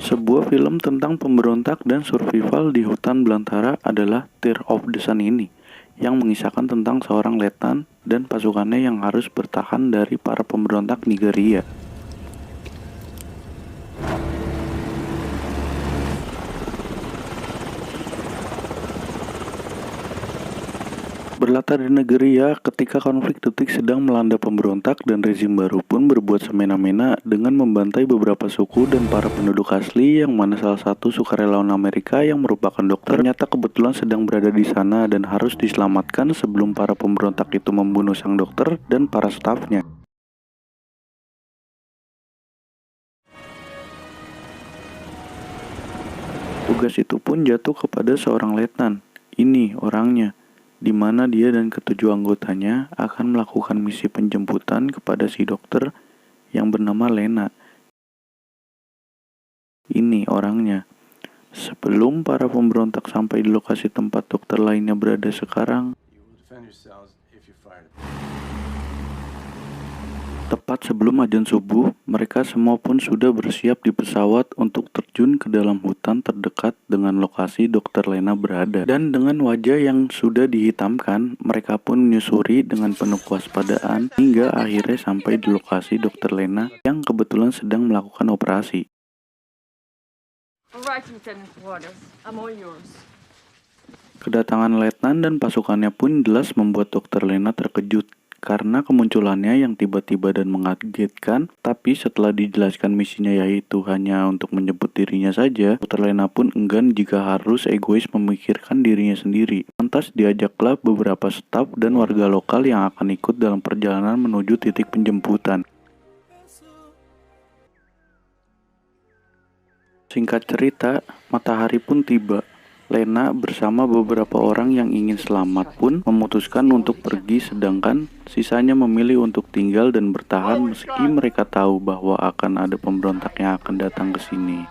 Sebuah film tentang pemberontak dan survival di hutan belantara adalah Tear of the Sun ini, yang mengisahkan tentang seorang letnan dan pasukannya yang harus bertahan dari para pemberontak Nigeria. Berlatar di Nigeria ketika konflik detik sedang melanda pemberontak dan rezim baru pun berbuat semena-mena dengan membantai beberapa suku dan para penduduk asli yang mana salah satu sukarelawan Amerika yang merupakan dokter ternyata kebetulan sedang berada di sana dan harus diselamatkan sebelum para pemberontak itu membunuh sang dokter dan para stafnya. Tugas itu pun jatuh kepada seorang letnan. Ini orangnya, di mana dia dan ketujuh anggotanya akan melakukan misi penjemputan kepada si dokter yang bernama Lena. Ini orangnya. Sebelum para pemberontak sampai di lokasi tempat dokter lainnya berada sekarang, tepat sebelum azan subuh, mereka semua pun sudah bersiap di pesawat untuk terjun ke dalam hutan terdekat dengan lokasi Dr. Lena berada. Dan dengan wajah yang sudah dihitamkan, mereka pun menyusuri dengan penuh kewaspadaan hingga akhirnya sampai di lokasi Dr. Lena yang kebetulan sedang melakukan operasi. Kedatangan letnan dan pasukannya pun jelas membuat Dr. Lena terkejut karena kemunculannya yang tiba-tiba dan mengagetkan, tapi setelah dijelaskan misinya yaitu hanya untuk menjemput dirinya saja, Dr. Lena pun enggan jika harus egois memikirkan dirinya sendiri. Lantas diajaklah beberapa staf dan warga lokal yang akan ikut dalam perjalanan menuju titik penjemputan. Singkat cerita, matahari pun tiba. Lena bersama beberapa orang yang ingin selamat pun memutuskan untuk pergi, sedangkan sisanya memilih untuk tinggal dan bertahan meski mereka tahu bahwa akan ada pemberontak yang akan datang ke sini.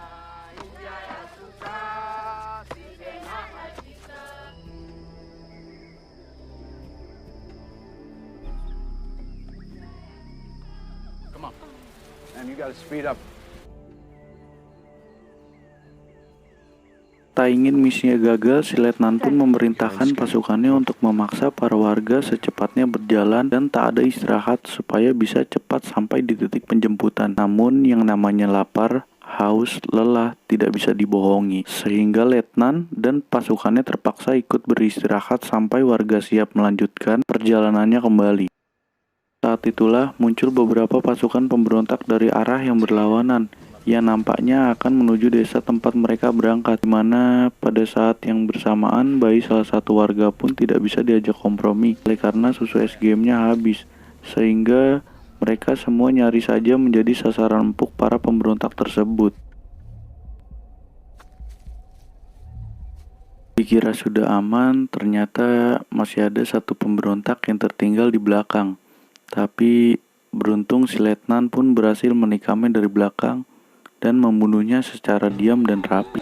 Come on. And you gotta speed up. Tak ingin misinya gagal, si letnan pun memerintahkan pasukannya untuk memaksa para warga secepatnya berjalan dan tak ada istirahat supaya bisa cepat sampai di titik penjemputan. Namun yang namanya lapar, haus, lelah tidak bisa dibohongi, sehingga letnan dan pasukannya terpaksa ikut beristirahat sampai warga siap melanjutkan perjalanannya kembali. Saat itulah muncul beberapa pasukan pemberontak dari arah yang berlawanan, yang nampaknya akan menuju desa tempat mereka berangkat, di mana pada saat yang bersamaan bayi salah satu warga pun tidak bisa diajak kompromi oleh karena susu SGM-nya habis, sehingga mereka semua nyaris saja menjadi sasaran empuk para pemberontak tersebut. Dikira sudah aman, ternyata masih ada satu pemberontak yang tertinggal di belakang. Tapi beruntung si letnan pun berhasil menikamnya dari belakang dan membunuhnya secara diam dan rapi.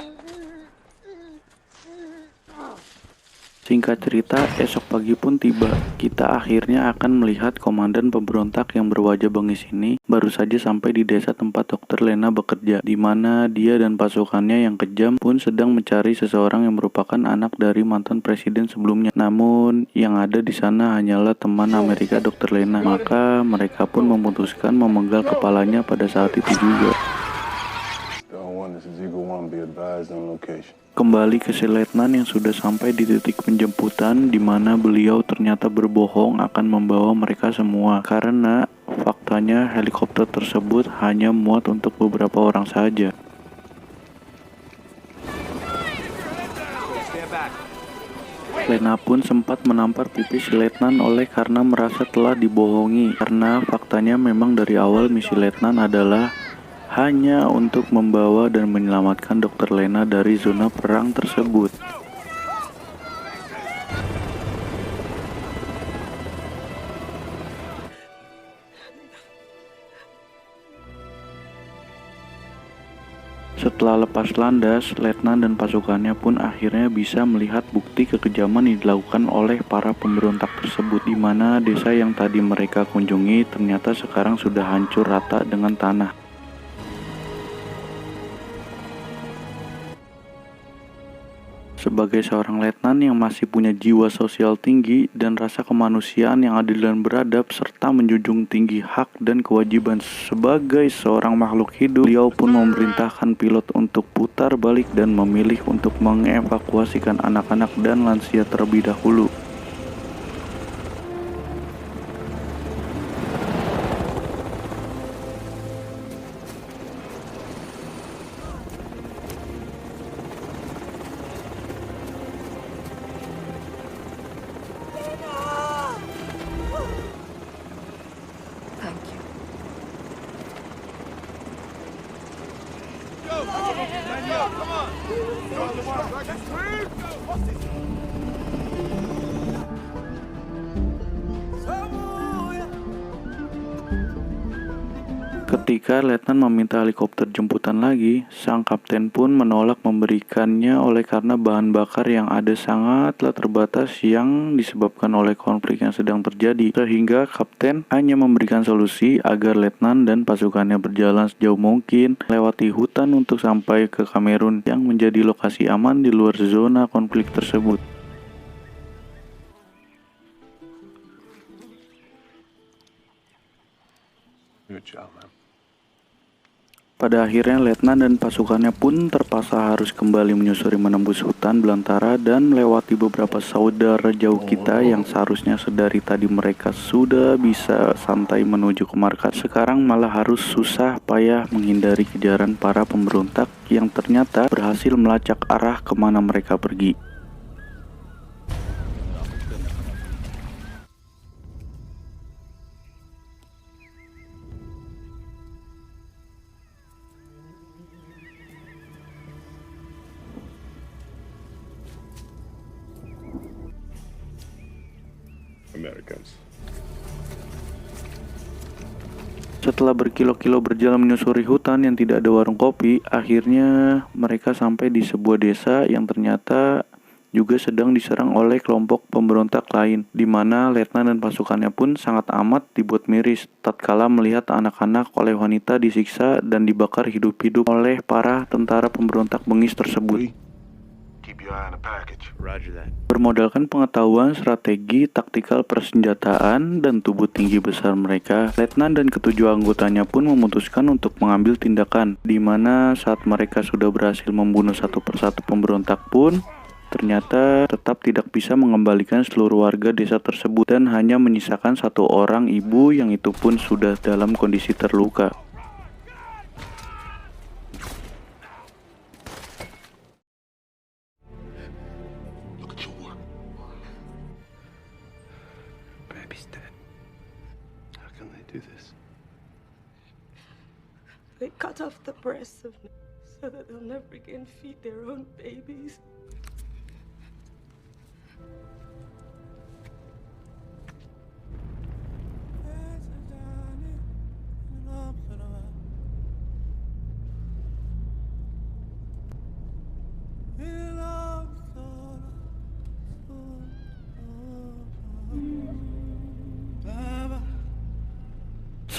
Singkat cerita, esok pagi pun tiba. Kita akhirnya akan melihat komandan pemberontak yang berwajah bengis ini baru saja sampai di desa tempat Dr. Lena bekerja, di mana dia dan pasukannya yang kejam pun sedang mencari seseorang yang merupakan anak dari mantan presiden sebelumnya. Namun yang ada di sana hanyalah teman Amerika Dr. Lena. Maka mereka pun memutuskan memenggal kepalanya pada saat itu juga. Kembali ke si letnan yang sudah sampai di titik penjemputan, di mana beliau ternyata berbohong akan membawa mereka semua, karena faktanya helikopter tersebut hanya muat untuk beberapa orang saja. Lena pun sempat menampar pipi si letnan oleh karena merasa telah dibohongi, karena faktanya memang dari awal misi letnan adalah hanya untuk membawa dan menyelamatkan Dr. Lena dari zona perang tersebut. Setelah lepas landas, letnan dan pasukannya pun akhirnya bisa melihat bukti kekejaman yang dilakukan oleh para pemberontak tersebut, di mana desa yang tadi mereka kunjungi ternyata sekarang sudah hancur rata dengan tanah. Sebagai seorang letnan yang masih punya jiwa sosial tinggi dan rasa kemanusiaan yang adil dan beradab, serta menjunjung tinggi hak dan kewajiban sebagai seorang makhluk hidup, beliau pun memerintahkan pilot untuk putar balik dan memilih untuk mengevakuasikan anak-anak dan lansia terlebih dahulu. Thank you. Ketika letnan meminta helikopter jemputan lagi, sang kapten pun menolak memberikannya oleh karena bahan bakar yang ada sangatlah terbatas yang disebabkan oleh konflik yang sedang terjadi. Sehingga kapten hanya memberikan solusi agar letnan dan pasukannya berjalan sejauh mungkin melewati hutan untuk sampai ke Kamerun yang menjadi lokasi aman di luar zona konflik tersebut. Good job, man. Pada akhirnya letnan dan pasukannya pun terpaksa harus kembali menyusuri menembus hutan belantara dan melewati beberapa saudara jauh kita yang seharusnya sedari tadi mereka sudah bisa santai menuju ke markas. Sekarang malah harus susah payah menghindari kejaran para pemberontak yang ternyata berhasil melacak arah kemana mereka pergi. Americans. Setelah berkilo-kilo berjalan menyusuri hutan yang tidak ada warung kopi, akhirnya mereka sampai di sebuah desa yang ternyata juga sedang diserang oleh kelompok pemberontak lain, di mana letnan dan pasukannya pun sangat amat dibuat miris tatkala melihat anak-anak oleh wanita disiksa dan dibakar hidup-hidup oleh para tentara pemberontak bengis tersebut. Keep your eye on the package. Roger that. Bermodalkan pengetahuan, strategi, taktikal persenjataan, dan tubuh tinggi besar mereka, letnan dan ketujuh anggotanya pun memutuskan untuk mengambil tindakan, di mana saat mereka sudah berhasil membunuh satu persatu pemberontak pun, ternyata tetap tidak bisa mengembalikan seluruh warga desa tersebut dan hanya menyisakan satu orang ibu yang itu pun sudah dalam kondisi terluka. Look at your work. Baby's dead. How can they do this? They cut off the breasts of men so that they'll never again feed their own babies.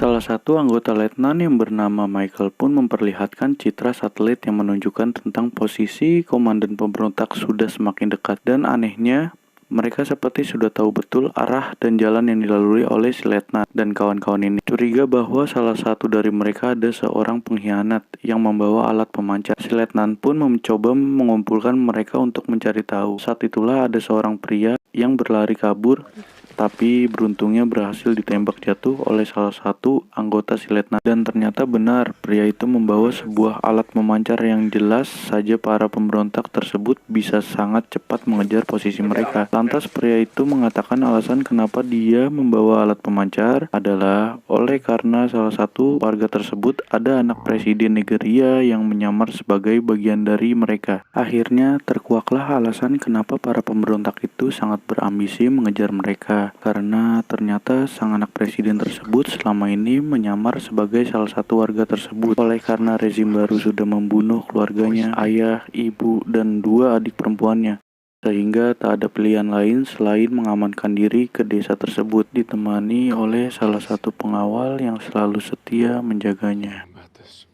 Salah satu anggota letnan yang bernama Michael pun memperlihatkan citra satelit yang menunjukkan tentang posisi komandan pemberontak sudah semakin dekat. Dan anehnya, mereka seperti sudah tahu betul arah dan jalan yang dilalui oleh si letnan dan kawan-kawan ini. Curiga bahwa salah satu dari mereka ada seorang pengkhianat yang membawa alat pemancar. Si letnan pun mencoba mengumpulkan mereka untuk mencari tahu. Saat itulah ada seorang pria yang berlari kabur, tapi beruntungnya berhasil ditembak jatuh oleh salah satu anggota si letnan. Dan ternyata benar, pria itu membawa sebuah alat memancar yang jelas saja para pemberontak tersebut bisa sangat cepat mengejar posisi mereka. Lantas pria itu mengatakan alasan kenapa dia membawa alat pemancar adalah oleh karena salah satu warga tersebut ada anak presiden Nigeria yang menyamar sebagai bagian dari mereka. Akhirnya terkuaklah alasan kenapa para pemberontak itu sangat berambisi mengejar mereka. mereka, karena ternyata sang anak presiden tersebut selama ini menyamar sebagai salah satu warga tersebut. Oleh karena rezim baru sudah membunuh keluarganya, ayah, ibu, dan 2 adik perempuannya, sehingga tak ada pilihan lain selain mengamankan diri ke desa tersebut, ditemani oleh salah satu pengawal yang selalu setia menjaganya. About this.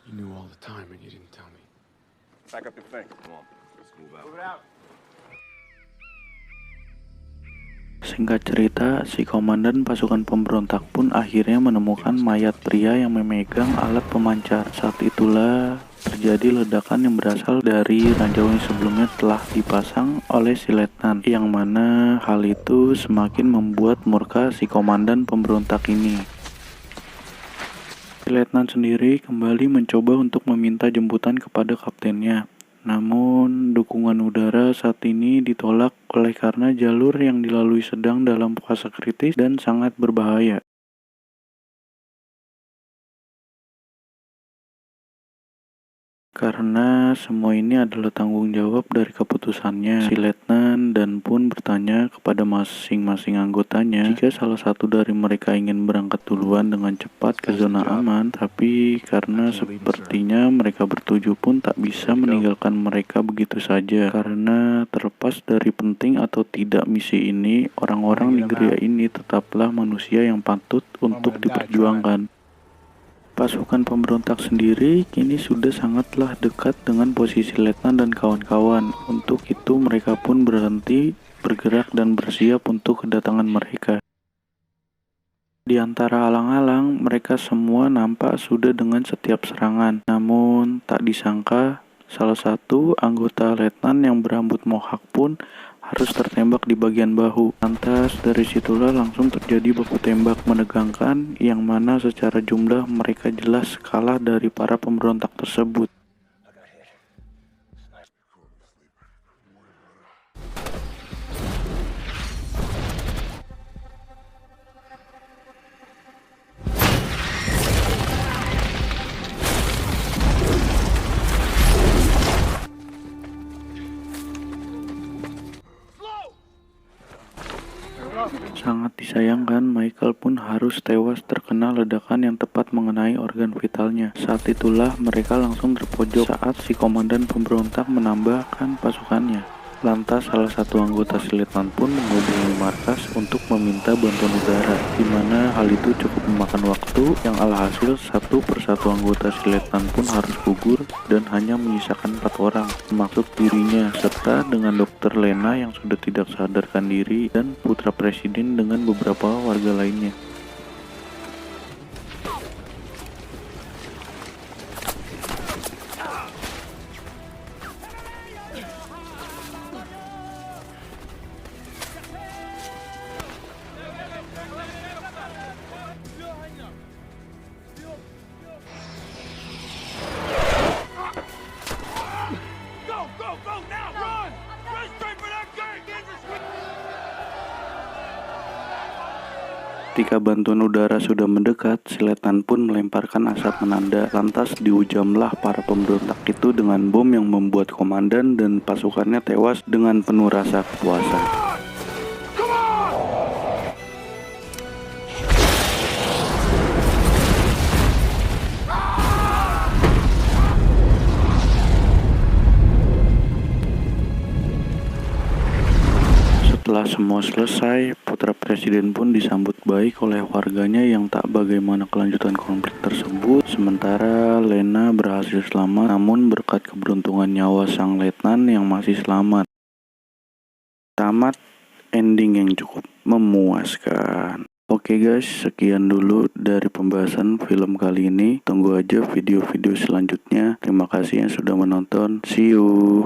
You knew all the time and you didn't tell me. Pack up your things. Come on. Let's move out. Move it out. Singkat cerita, si komandan pasukan pemberontak pun akhirnya menemukan mayat pria yang memegang alat pemancar. Saat itulah terjadi ledakan yang berasal dari ranjau yang sebelumnya telah dipasang oleh si letnan, yang mana hal itu semakin membuat murka si komandan pemberontak ini. Si letnan sendiri kembali mencoba untuk meminta jemputan kepada kaptennya. Namun, dukungan udara saat ini ditolak oleh karena jalur yang dilalui sedang dalam fase kritis dan sangat berbahaya. Karena semua ini adalah tanggung jawab dari keputusannya, si letnan dan pun bertanya kepada masing-masing anggotanya jika salah satu dari mereka ingin berangkat duluan dengan cepat ke zona aman, tapi karena sepertinya mereka bertujuh pun tak bisa meninggalkan mereka begitu saja. Karena terlepas dari penting atau tidak misi ini, orang-orang Nigria ini tetaplah manusia yang patut untuk diperjuangkan. Pasukan pemberontak sendiri kini sudah sangatlah dekat dengan posisi letnan dan kawan-kawan. Untuk itu mereka pun berhenti bergerak dan bersiap untuk kedatangan mereka. Di antara alang-alang, mereka semua nampak sudah dengan setiap serangan. Namun tak disangka, salah satu anggota letnan yang berambut mohak pun harus tertembak di bagian bahu. Lantas dari situlah langsung terjadi baku tembak menegangkan, yang mana secara jumlah mereka jelas kalah dari para pemberontak tersebut. Sangat disayangkan, Michael pun harus tewas terkena ledakan yang tepat mengenai organ vitalnya. Saat itulah mereka langsung terpojok saat si komandan pemberontak menambahkan pasukannya. Lantas salah satu anggota si letnan pun menghubungi markas untuk meminta bantuan udara, di mana hal itu cukup memakan waktu, yang alhasil satu persatu anggota si letnan pun harus gugur dan hanya menyisakan 4 orang, termasuk dirinya, serta dengan dokter Lena yang sudah tidak sadarkan diri dan putra presiden dengan beberapa warga lainnya. Ketika bantuan udara sudah mendekat, si letnan pun melemparkan asap menanda. Lantas dihujamlah para pemberontak itu dengan bom yang membuat komandan dan pasukannya tewas dengan penuh rasa kepuasan. Setelah semua selesai, putra presiden pun disambut baik oleh warganya yang tak bagaimana kelanjutan konflik tersebut. Sementara Lena berhasil selamat, namun berkat keberuntungan nyawa sang letnan yang masih selamat. Tamat ending yang cukup memuaskan. Oke guys, sekian dulu dari pembahasan film kali ini. Tunggu aja video-video selanjutnya. Terima kasih yang sudah menonton. See you.